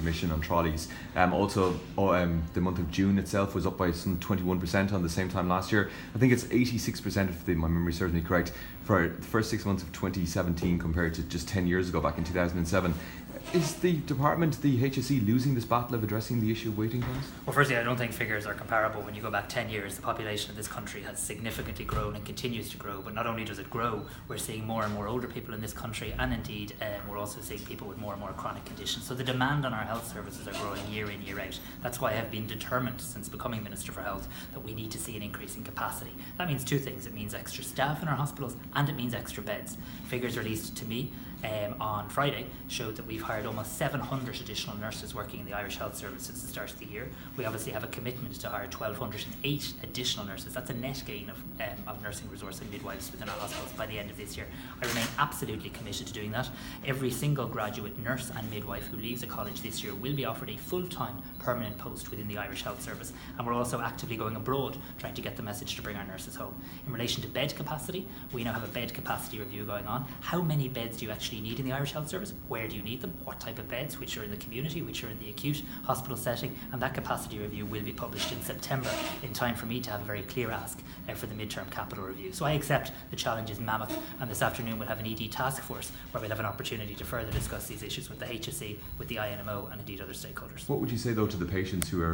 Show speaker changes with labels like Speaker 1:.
Speaker 1: emission on trolleys. The month of June itself was up by some 21% on the same time last year. I think it's 86% if my memory serves me correct for the first 6 months of 2017 compared to just 10 years ago back in 2007. Is the department, the HSE, losing this battle of addressing the issue of waiting times?
Speaker 2: Well, firstly, I don't think figures are comparable. When you go back 10 years, the population of this country has significantly grown and continues to grow. But not only does it grow, we're seeing more and more older people in this country, and indeed we're also seeing people with more and more chronic conditions. So the demand on our health services are growing year in, year out. That's why I've been determined since becoming Minister for Health that we need to see an increase in capacity. That means two things. It means extra staff in our hospitals and it means extra beds. Figures released to me on Friday showed that we've hired almost 700 additional nurses working in the Irish Health Service since the start of the year. We obviously have a commitment to hire 1,208 additional nurses. That's a net gain of nursing resource and midwives within our hospitals by the end of this year. I remain absolutely committed to doing that. Every single graduate nurse and midwife who leaves a college this year will be offered a full-time permanent post within the Irish Health Service, and we're also actively going abroad trying to get the message to bring our nurses home. In relation to bed capacity, we now have a bed capacity review going on. How many beds do you actually need in the Irish Health Service? Where do you need them? What type of beds? Which are in the community? Which are in the acute hospital setting? And that capacity review will be published in September, in time for me to have a very clear ask for the midterm capital review. So I accept the challenge is mammoth, and this afternoon we'll have an ED task force where we'll have an opportunity to further discuss these issues with the HSE, with the INMO, and indeed other stakeholders.
Speaker 1: What would you say though to the patients who are